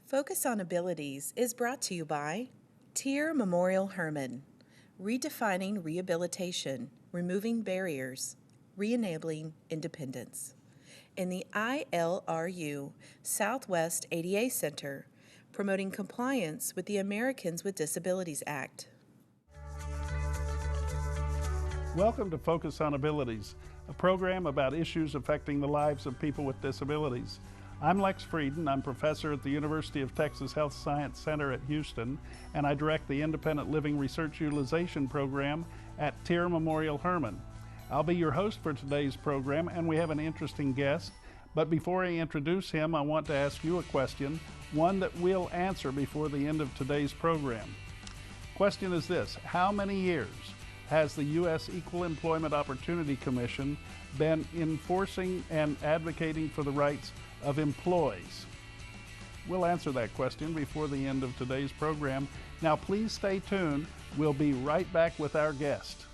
Focus on Abilities is brought to you by Tier Memorial Hermann, redefining rehabilitation, removing barriers, re-enabling independence. In the ILRU Southwest ADA Center, promoting compliance with the Americans with Disabilities Act. Welcome to Focus on Abilities, a program about issues affecting the lives of people with disabilities. I'm Lex Frieden. I'm professor at the University of Texas Health Science Center at Houston, and I direct the Independent Living Research Utilization Program at Tier Memorial Hermann. I'll be your host for today's program, and we have an interesting guest. But before I introduce him, I want to ask you a question, one that we'll answer before the end of today's program. Question is this: how many years has the U.S. Equal Employment Opportunity Commission been enforcing and advocating for the rights of employees? We'll answer that question before the end of today's program. Now please stay tuned. We'll be right back with our guest.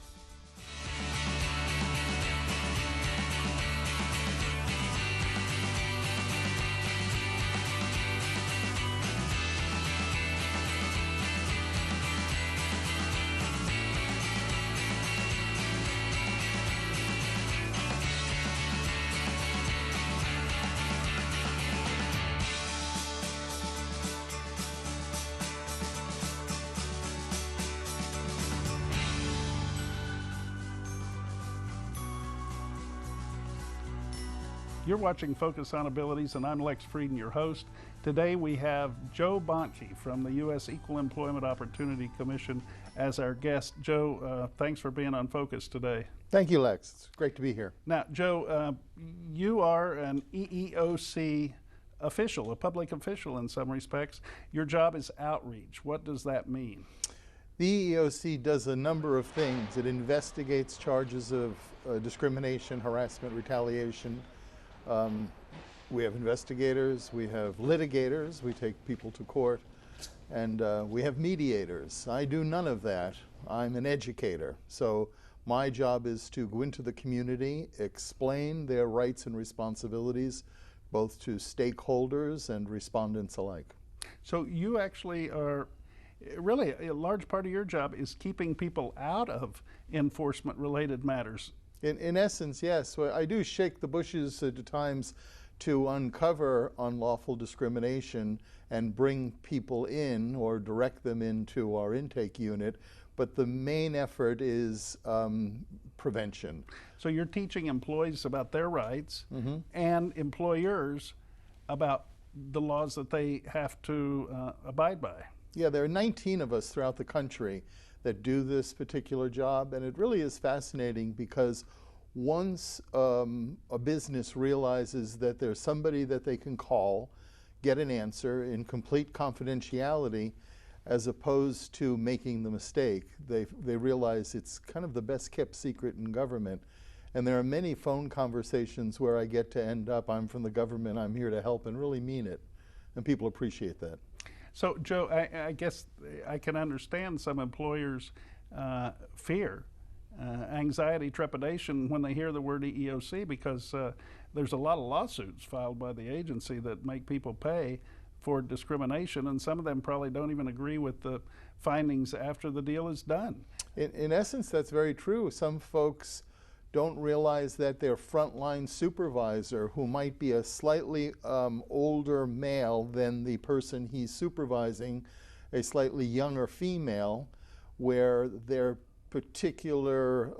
You're watching Focus on Abilities, and I'm Lex Frieden, your host. Today we have Joe Bontke from the U.S. Equal Employment Opportunity Commission as our guest. Joe, thanks for being on Focus today. Thank you, Lex. It's great to be here. Now, Joe, you are an EEOC official, a public official in some respects. Your job is outreach. What does that mean? The EEOC does a number of things. It investigates charges of discrimination, harassment, retaliation. We have investigators, we have litigators, we take people to court, and we have mediators. I do none of that. I'm an educator. So my job is to go into the community, explain their rights and responsibilities, both to stakeholders and respondents alike. So you actually are, really a large part of your job is keeping people out of enforcement-related matters. In essence, yes. Well, I do shake the bushes at times to uncover unlawful discrimination and bring people in or direct them into our intake unit, but the main effort is prevention. So you're teaching employees about their rights and employers about the laws that they have to abide by. Yeah, there are 19 of us throughout the country that do this particular job, and it really is fascinating because once a business realizes that there's somebody that they can call, get an answer in complete confidentiality, as opposed to making the mistake, they realize it's kind of the best kept secret in government. And there are many phone conversations where I get to end up, I'm from the government, I'm here to help, and really mean it. And people appreciate that. So, Joe, I guess I can understand some employers' fear, anxiety, trepidation when they hear the word EEOC, because there's a lot of lawsuits filed by the agency that make people pay for discrimination, and some of them probably don't even agree with the findings after the deal is done. In essence, that's very true. Some folks don't realize that their frontline supervisor, who might be a slightly older male than the person he's supervising, a slightly younger female, where their particular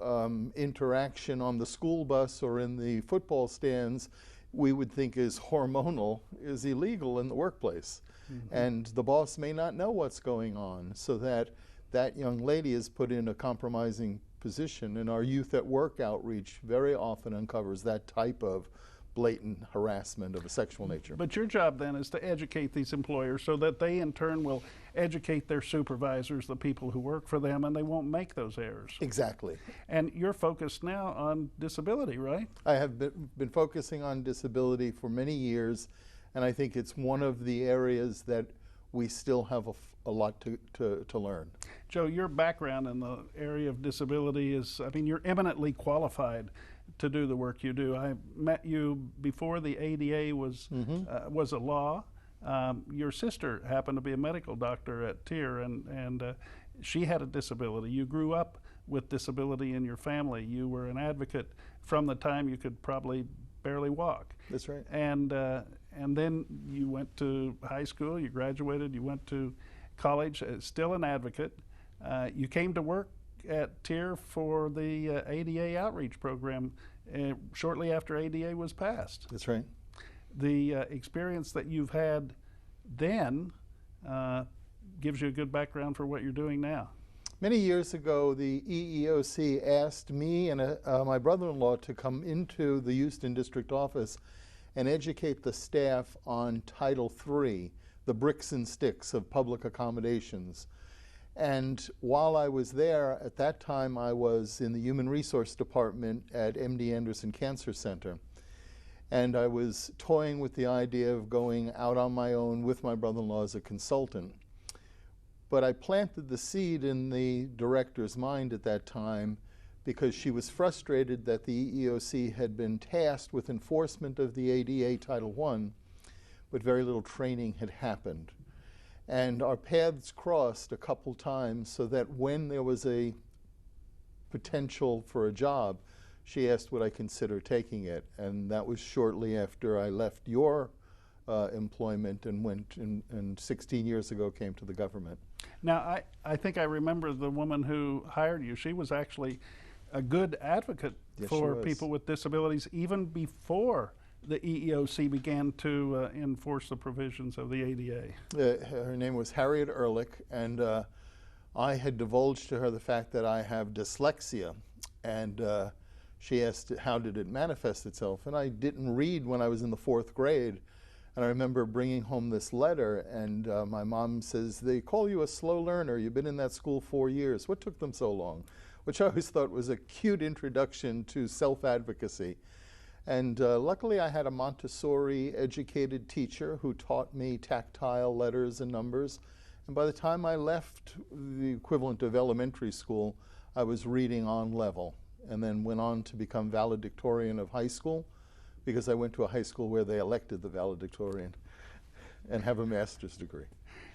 interaction on the school bus or in the football stands we would think is hormonal, is illegal in the workplace. And the boss may not know what's going on, so that young lady is put in a compromising position, and our Youth at Work outreach very often uncovers that type of blatant harassment of a sexual nature. But your job then is to educate these employers so that they in turn will educate their supervisors, the people who work for them, and they won't make those errors. Exactly. And you're focused now on disability, right? I have been focusing on disability for many years, and I think it's one of the areas that we still have a lot to learn. Joe, your background in the area of disability is, I mean, you're eminently qualified to do the work you do. I met you before the ADA was a law. Your sister happened to be a medical doctor at TIER, and she had a disability. You grew up with disability in your family. You were an advocate from the time you could probably barely walk. That's right. And then you went to high school, you graduated, you went to college, still an advocate. You came to work at TIER for the ADA outreach program shortly after ADA was passed. That's right. The experience that you've had then gives you a good background for what you're doing now. Many years ago, the EEOC asked me and my brother-in-law to come into the Houston District Office and educate the staff on Title III, the bricks and sticks of public accommodations. And while I was there, at that time I was in the Human Resource Department at MD Anderson Cancer Center. And I was toying with the idea of going out on my own with my brother-in-law as a consultant. But I planted the seed in the director's mind at that time because she was frustrated that the EEOC had been tasked with enforcement of the ADA Title I, but very little training had happened. And our paths crossed a couple times so that when there was a potential for a job, she asked would I consider taking it. And that was shortly after I left your employment and went and 16 years ago came to the government. Now, I think I remember the woman who hired you. She was actually a good advocate for people with disabilities even before the EEOC began to enforce the provisions of the ADA. Her name was Harriet Ehrlich, and I had divulged to her the fact that I have dyslexia, and she asked how did it manifest itself, and I didn't read when I was in the 4th grade. And I remember bringing home this letter, and my mom says, they call you a slow learner. You've been in that school 4 years. What took them so long? Which I always thought was a cute introduction to self-advocacy. And luckily I had a Montessori-educated teacher who taught me tactile letters and numbers. And by the time I left the equivalent of elementary school, I was reading on level, and then went on to become valedictorian of high school, because I went to a high school where they elected the valedictorian, and have a master's degree.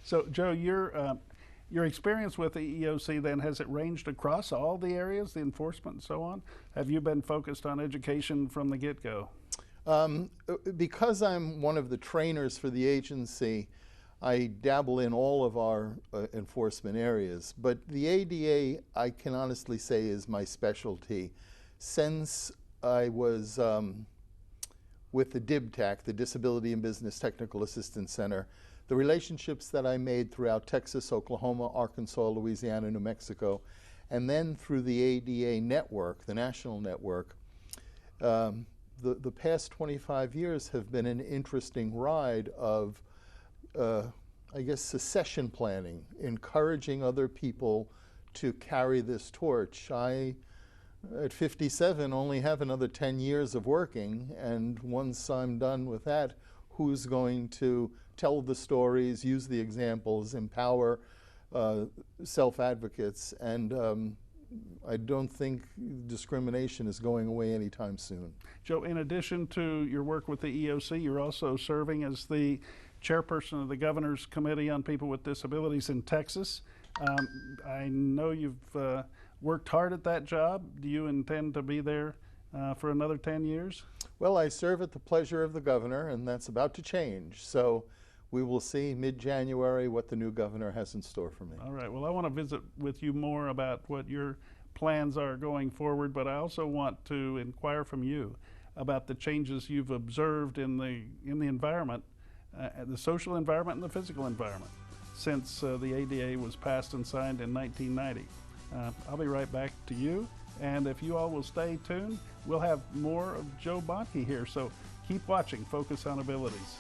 So, Joe, your experience with the EEOC then, has it ranged across all the areas, the enforcement and so on? Have you been focused on education from the get-go? Because I'm one of the trainers for the agency, I dabble in all of our enforcement areas. But the ADA, I can honestly say, is my specialty. Since I was with the DIBTAC, the Disability and Business Technical Assistance Center, the relationships that I made throughout Texas, Oklahoma, Arkansas, Louisiana, New Mexico, and then through the ADA network, the national network, the past 25 years have been an interesting ride of, I guess, succession planning, encouraging other people to carry this torch. I, at 57, only have another 10 years of working, and once I'm done with that, who's going to tell the stories, use the examples, empower self-advocates, and I don't think discrimination is going away anytime soon. Joe, in addition to your work with the EEOC, you're also serving as the chairperson of the Governor's Committee on People with Disabilities in Texas. I know you've worked hard at that job. Do you intend to be there for another 10 years? Well, I serve at the pleasure of the governor, and that's about to change. So we will see mid-January what the new governor has in store for me. All right. Well, I want to visit with you more about what your plans are going forward, but I also want to inquire from you about the changes you've observed in the environment, the social environment and the physical environment, since the ADA was passed and signed in 1990. I'll be right back to you, and if you all will stay tuned, we'll have more of Joe Bontke here, so keep watching Focus on Abilities.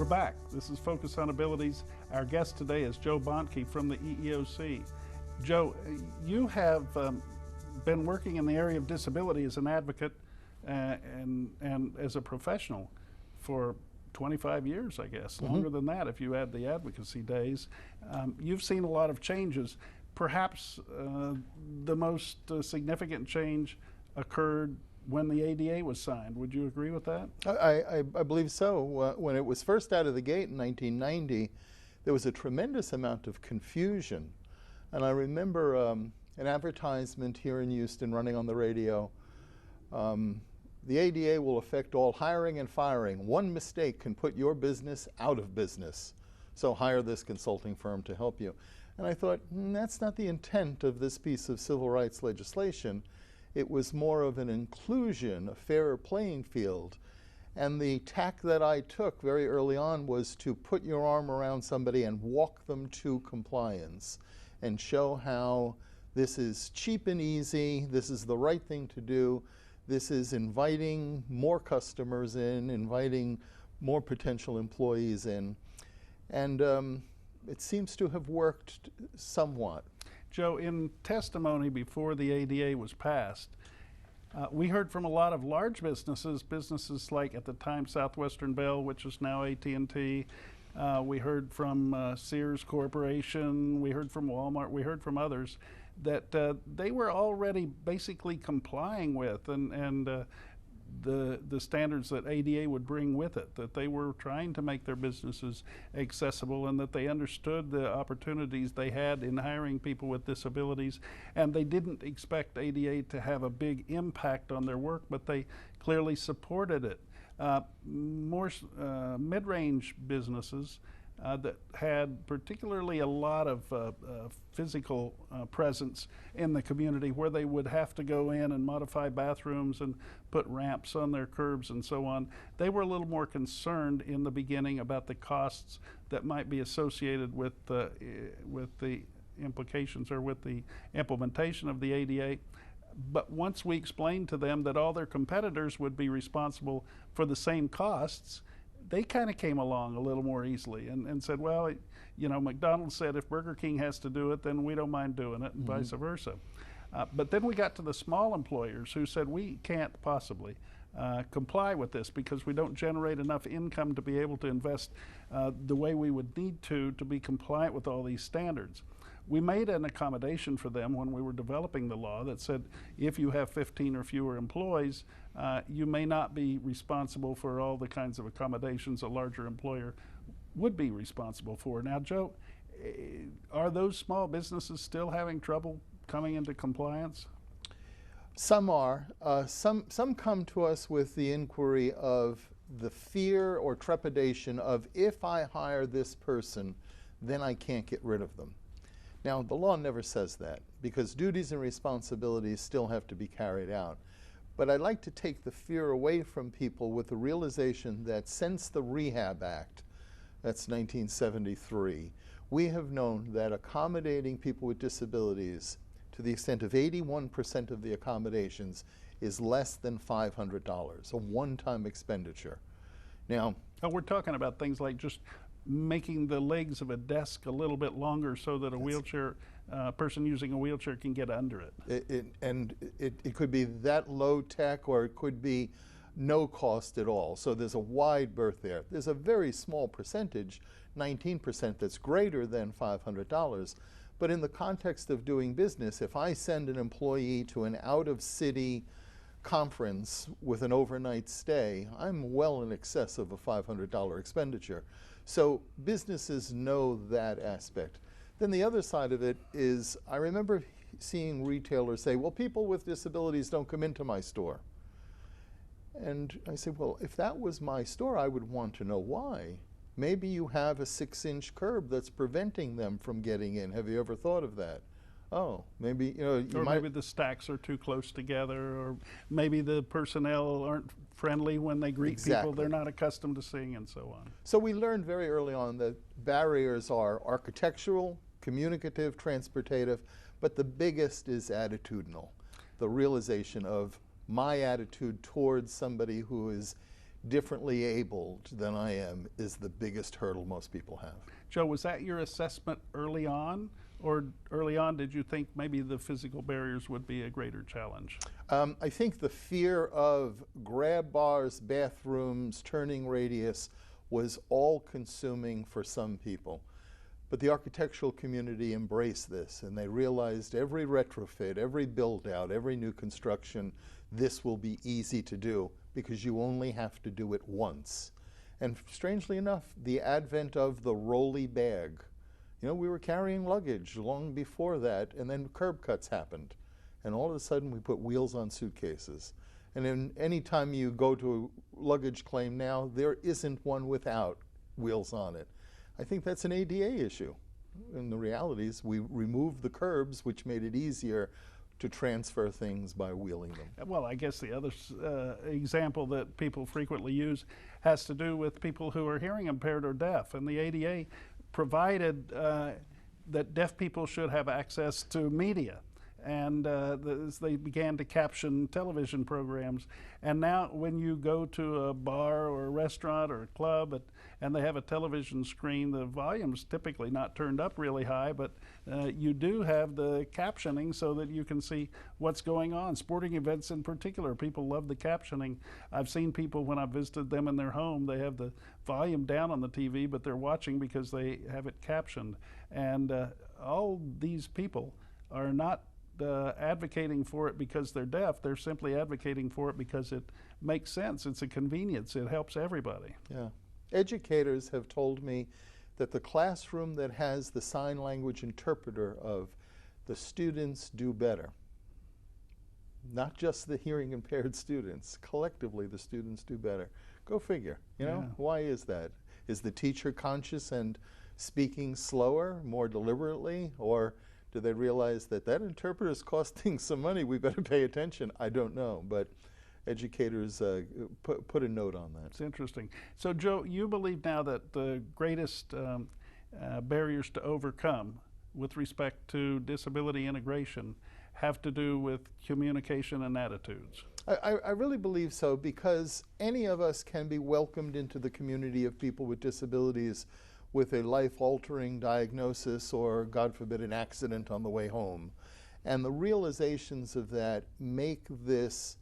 We're back. This is Focus on Abilities. Our guest today is Joe Bontke from the EEOC. Joe, you have been working in the area of disability as an advocate and as a professional for 25 years, I guess, longer than that if you add the advocacy days. You've seen a lot of changes. Perhaps the most significant change occurred when the ADA was signed. Would you agree with that? I believe so. When it was first out of the gate in 1990, there was a tremendous amount of confusion. And I remember an advertisement here in Houston running on the radio. The ADA will affect all hiring and firing. One mistake can put your business out of business. So hire this consulting firm to help you. And I thought, that's not the intent of this piece of civil rights legislation. It was more of an inclusion, a fairer playing field. And the tack that I took very early on was to put your arm around somebody and walk them to compliance and show how this is cheap and easy, this is the right thing to do, this is inviting more customers in, inviting more potential employees in. And it seems to have worked somewhat. Joe, in testimony before the ADA was passed, we heard from a lot of large businesses like at the time Southwestern Bell, which is now AT&T. We heard from Sears Corporation, we heard from Walmart, we heard from others that they were already basically complying with and the standards that ADA would bring with it, that they were trying to make their businesses accessible and that they understood the opportunities they had in hiring people with disabilities, and they didn't expect ADA to have a big impact on their work, but they clearly supported it. More mid-range businesses that had particularly a lot of physical presence in the community where they would have to go in and modify bathrooms and put ramps on their curbs and so on. They were a little more concerned in the beginning about the costs that might be associated with the implications or with the implementation of the ADA. But once we explained to them that all their competitors would be responsible for the same costs, they kind of came along a little more easily and said, well, you know, McDonald's said if Burger King has to do it, then we don't mind doing it, and vice versa. But then we got to the small employers who said we can't possibly comply with this because we don't generate enough income to be able to invest the way we would need to be compliant with all these standards. We made an accommodation for them when we were developing the law that said if you have 15 or fewer employees, you may not be responsible for all the kinds of accommodations a larger employer would be responsible for. Now, Joe, are those small businesses still having trouble coming into compliance? Some are. Some come to us with the inquiry of the fear or trepidation of if I hire this person, then I can't get rid of them. Now, the law never says that because duties and responsibilities still have to be carried out. But I'd like to take the fear away from people with the realization that since the Rehab Act, that's 1973, we have known that accommodating people with disabilities to the extent of 81% of the accommodations is less than $500, a one-time expenditure. Now, we're talking about things like just making the legs of a desk a little bit longer so that a wheelchair person using a wheelchair can get under it. It could be that low tech, or it could be no cost at all. So there's a wide berth there. There's a very small percentage, 19%, that's greater than $500. But in the context of doing business, if I send an employee to an out-of-city conference with an overnight stay, I'm well in excess of a $500 expenditure. So businesses know that aspect. Then the other side of it is, I remember seeing retailers say, well, people with disabilities don't come into my store. And I said, well, if that was my store, I would want to know why. Maybe you have a 6-inch curb that's preventing them from getting in. Have you ever thought of that? Oh, maybe, you know, or maybe the stacks are too close together, or maybe the personnel aren't friendly when they greet people they're not accustomed to seeing, and so on. So we learned very early on that barriers are architectural, communicative, transportative, but the biggest is attitudinal. The realization of my attitude towards somebody who is differently abled than I am is the biggest hurdle most people have. Joe, was that your assessment early on? Or early on, did you think maybe the physical barriers would be a greater challenge? I think the fear of grab bars, bathrooms, turning radius was all-consuming for some people. But the architectural community embraced this, and they realized every retrofit, every build-out, every new construction, this will be easy to do because you only have to do it once. And strangely enough, the advent of the rolly bag, you know, we were carrying luggage long before that, and then curb cuts happened. And all of a sudden, we put wheels on suitcases. And then any time you go to a luggage claim now, there isn't one without wheels on it. I think that's an ADA issue. And the reality is we removed the curbs, which made it easier to transfer things by wheeling them. Well, I guess the other example that people frequently use has to do with people who are hearing impaired or deaf. And the ADA provided that deaf people should have access to media. And they began to caption television programs. And now when you go to a bar or a restaurant or a club and they have a television screen, the volume's typically not turned up really high, but you do have the captioning so that you can see what's going on. Sporting events in particular, people love the captioning. I've seen people when I've visited them in their home, they have the volume down on the TV, but they're watching because they have it captioned. And all these people are not advocating for it because they're deaf. They're simply advocating for it because it makes sense. It's a convenience. It helps everybody. Yeah. Educators have told me that the classroom that has the sign language interpreter of the students do better. Not just the hearing impaired students. Collectively, the students do better. Go figure. You know, why is that? Is the teacher conscious and speaking slower, more deliberately, or do they realize that that interpreter is costing some money? We better pay attention. I don't know, but educators put a note on that. It's interesting. So, Joe, you believe now that the greatest barriers to overcome with respect to disability integration have to do with communication and attitudes. I really believe so, because any of us can be welcomed into the community of people with disabilities with a life-altering diagnosis or, God forbid, an accident on the way home. And the realizations of that make this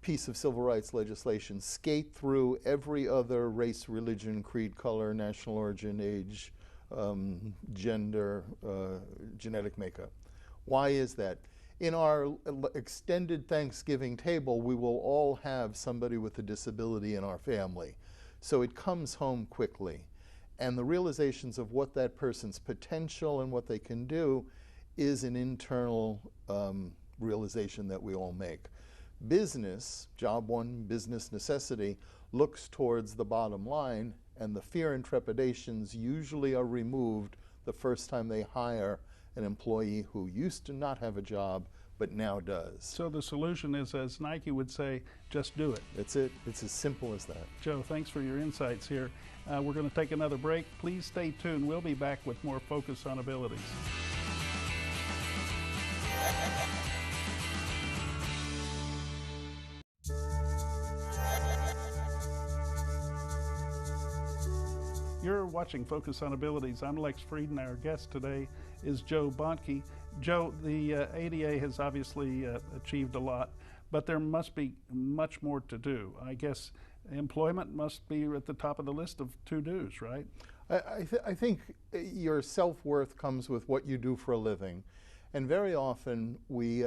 piece of civil rights legislation skate through every other race, religion, creed, color, national origin, age, gender, genetic makeup. Why is that? In our extended Thanksgiving table, we will all have somebody with a disability in our family. So it comes home quickly. And the realizations of what that person's potential and what they can do is an internal realization that we all make. Business, job one, business necessity, looks towards the bottom line, and the fear and trepidations usually are removed the first time they hire an employee who used to not have a job but now does. So the solution is, as Nike would say, just do it. That's it. It's as simple as that. Joe, thanks for your insights here. We're going to take another break. Please stay tuned. We'll be back with more Focus on Abilities. You're watching Focus on Abilities. I'm Lex Frieden. Our guest today is Joe Bontke. Joe, the ADA has obviously achieved a lot, but there must be much more to do. I guess employment must be at the top of the list of to-dos, right? I think your self-worth comes with what you do for a living. And very often we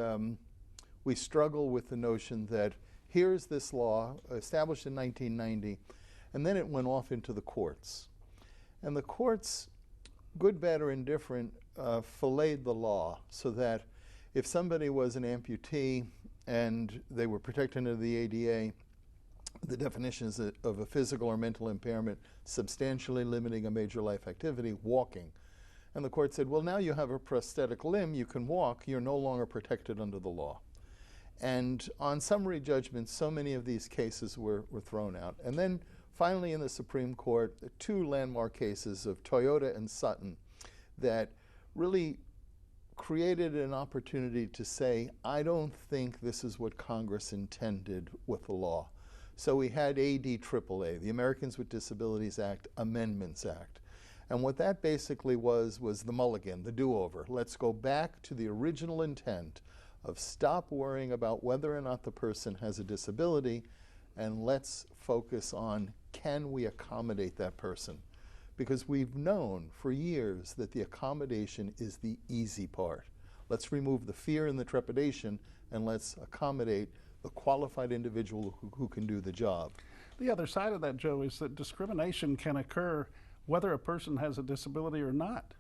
struggle with the notion that here's this law established in 1990, and then it went off into the courts. And the courts, good, bad, or indifferent, filleted the law so that if somebody was an amputee and they were protected under the ADA, the definitions of a physical or mental impairment substantially limiting a major life activity, walking. And the court said, well, now you have a prosthetic limb, you can walk, you're no longer protected under the law. And on summary judgment, so many of these cases were thrown out. And then finally in the Supreme Court, two landmark cases of Toyota and Sutton that really created an opportunity to say, I don't think this is what Congress intended with the law. So we had ADAAA, the Americans with Disabilities Act Amendments Act. And what that basically was the mulligan, the do-over. Let's go back to the original intent of stop worrying about whether or not the person has a disability, and let's focus on, can we accommodate that person? Because we've known for years that the accommodation is the easy part. Let's remove the fear and the trepidation, and let's accommodate the qualified individual who can do the job. The other side of that, Joe, is that discrimination can occur whether a person has a disability or not.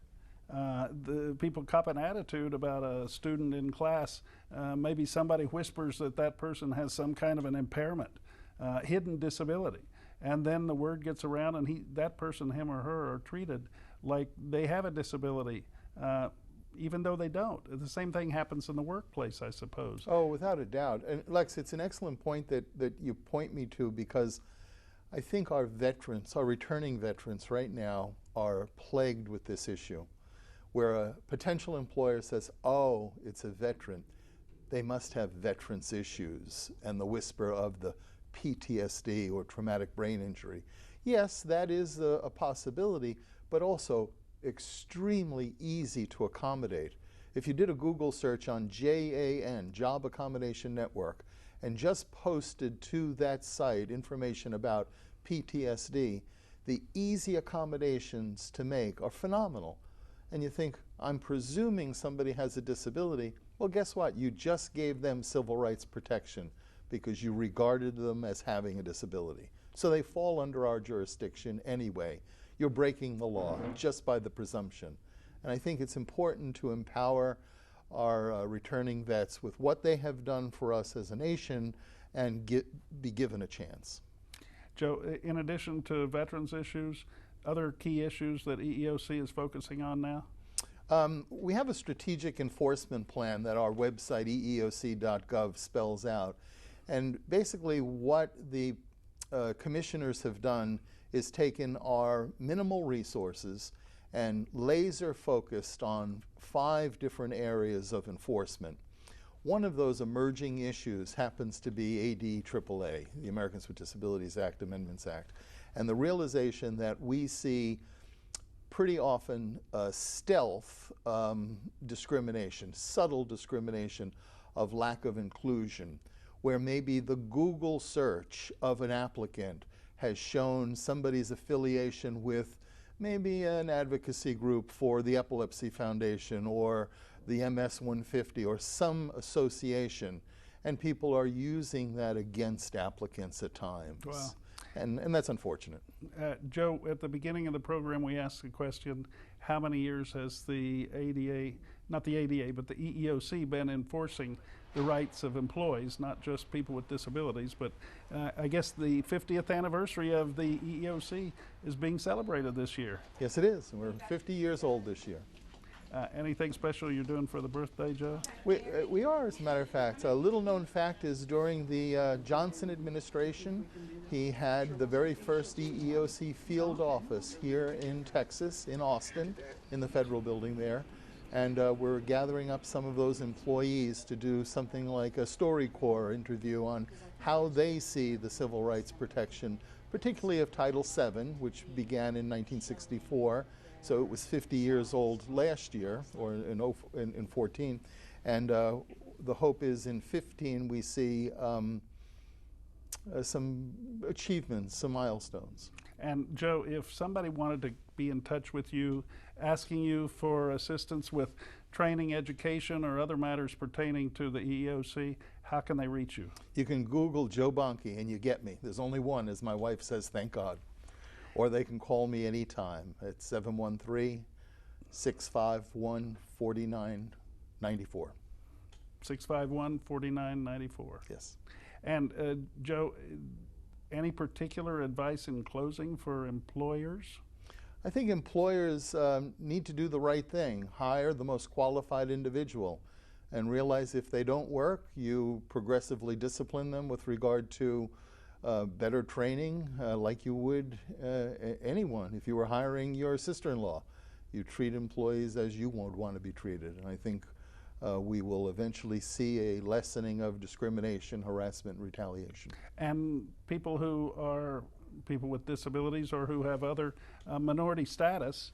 The people cop an attitude about a student in class. Maybe somebody whispers that that person has some kind of an impairment, hidden disability. And then the word gets around, and that person, him or her, are treated like they have a disability, even though they don't. The same thing happens in the workplace, I suppose. Oh, without a doubt. And Lex, it's an excellent point that you point me to, because I think our veterans, our returning veterans right now, are plagued with this issue, where a potential employer says, oh, it's a veteran, they must have veterans issues, and the whisper of the PTSD or traumatic brain injury. Yes, that is a possibility, but also extremely easy to accommodate. If you did a Google search on JAN, Job Accommodation Network, and just posted to that site information about PTSD, the easy accommodations to make are phenomenal. And you think, I'm presuming somebody has a disability. Well, guess what? You just gave them civil rights protection because you regarded them as having a disability. So they fall under our jurisdiction anyway. You're breaking the law just by the presumption. And I think it's important to empower our returning vets with what they have done for us as a nation and be given a chance. Joe, in addition to veterans issues, other key issues that EEOC is focusing on now? We have a strategic enforcement plan that our website, eeoc.gov, spells out. And basically what the commissioners have done is taken our minimal resources and laser focused on 5 different areas of enforcement. One of those emerging issues happens to be ADAAA, the Americans with Disabilities Act Amendments Act, and the realization that we see pretty often stealth discrimination, subtle discrimination of lack of inclusion, where maybe the Google search of an applicant has shown somebody's affiliation with maybe an advocacy group for the Epilepsy Foundation or the MS 150 or some association, and people are using that against applicants at times. Wow. And that's unfortunate. Joe, at the beginning of the program, we asked the question, how many years has the ADA, not the ADA, but the EEOC been enforcing the rights of employees, not just people with disabilities, but I guess the 50th anniversary of the EEOC is being celebrated this year. Yes, it is. We're 50 years old this year. Anything special you're doing for the birthday, Joe? We are, as a matter of fact. A little known fact is during the Johnson administration, he had the very first EEOC field office here in Texas, in Austin, in the federal building there. And we're gathering up some of those employees to do something like a StoryCorps interview on how they see the civil rights protection, particularly of Title VII, which began in 1964. So it was 50 years old last year, or in 14. And the hope is in 15 we see some achievements, some milestones. And Joe, if somebody wanted to be in touch with you, asking you for assistance with training, education, or other matters pertaining to the EEOC, how can they reach you? You can Google Joe Bontke and you get me. There's only one, as my wife says, thank God. Or they can call me anytime at 713-651-4994. 651-4994. Yes. And Joe, any particular advice in closing for employers? I think employers need to do the right thing, hire the most qualified individual, and realize if they don't work, you progressively discipline them with regard to better training, like you would anyone. If you were hiring your sister-in-law, you treat employees as you would want to be treated. And I think we will eventually see a lessening of discrimination, harassment, and retaliation. And people who are people with disabilities or who have other minority status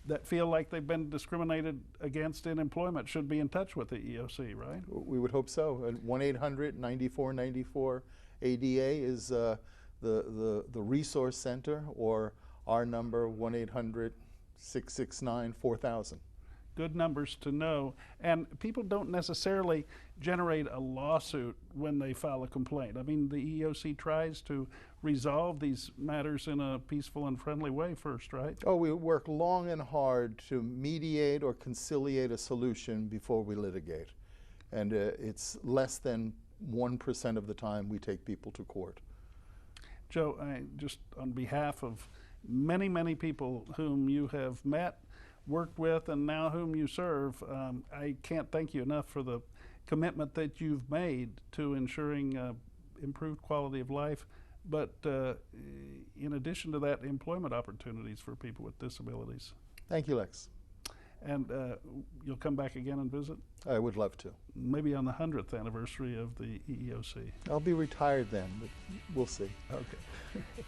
that feel like they've been discriminated against in employment should be in touch with the EOC, right? We would hope so. 1-800-9494 ADA is the resource center, or our number 1-800-669-4000. Good numbers to know. And people don't necessarily generate a lawsuit when they file a complaint. I mean, the EEOC tries to resolve these matters in a peaceful and friendly way first, right? Oh, we work long and hard to mediate or conciliate a solution before we litigate. And it's less than 1% of the time we take people to court. Joe, just on behalf of many, many people whom you have met, worked with, and now whom you serve, I can't thank you enough for the commitment that you've made to ensuring improved quality of life, but in addition to that, employment opportunities for people with disabilities. Thank you, Lex. And you'll come back again and visit? I would love to. Maybe on the 100th anniversary of the EEOC. I'll be retired then, but we'll see. Okay.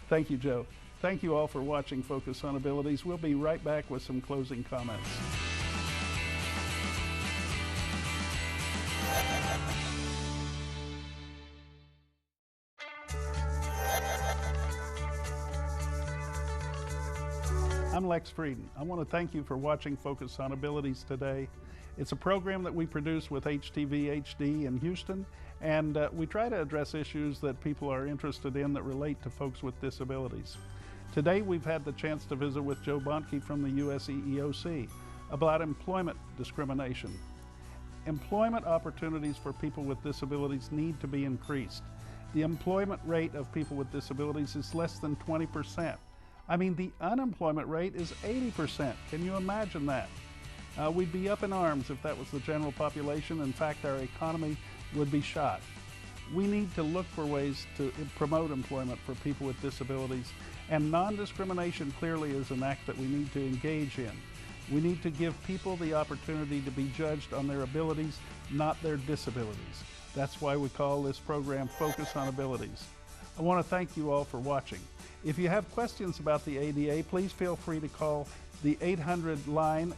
Thank you, Joe. Thank you all for watching Focus on Abilities. We'll be right back with some closing comments. I'm Lex Frieden. I want to thank you for watching Focus on Abilities today. It's a program that we produce with HTV HD in Houston, and we try to address issues that people are interested in that relate to folks with disabilities. Today we've had the chance to visit with Joe Bontke from the US EEOC about employment discrimination. Employment opportunities for people with disabilities need to be increased. The employment rate of people with disabilities is less than 20%. I mean, the unemployment rate is 80%. Can you imagine that? We'd be up in arms if that was the general population. In fact, our economy would be shot. We need to look for ways to promote employment for people with disabilities, and non-discrimination clearly is an act that we need to engage in. We need to give people the opportunity to be judged on their abilities, not their disabilities. That's why we call this program Focus on Abilities. I want to thank you all for watching. If you have questions about the ADA, please feel free to call the 800 line,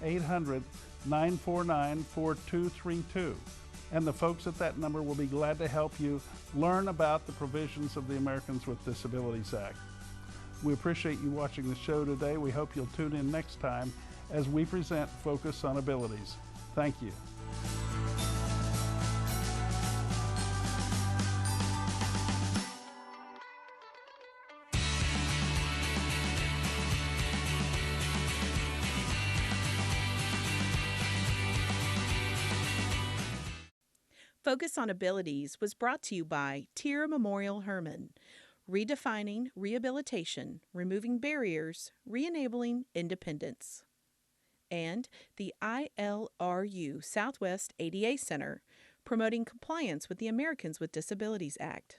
800-949-4232. And the folks at that number will be glad to help you learn about the provisions of the Americans with Disabilities Act. We appreciate you watching the show today. We hope you'll tune in next time as we present Focus on Abilities. Thank you. Focus on Abilities was brought to you by Tier Memorial Hermann, redefining rehabilitation, removing barriers, re-enabling independence, and the ILRU Southwest ADA Center, promoting compliance with the Americans with Disabilities Act.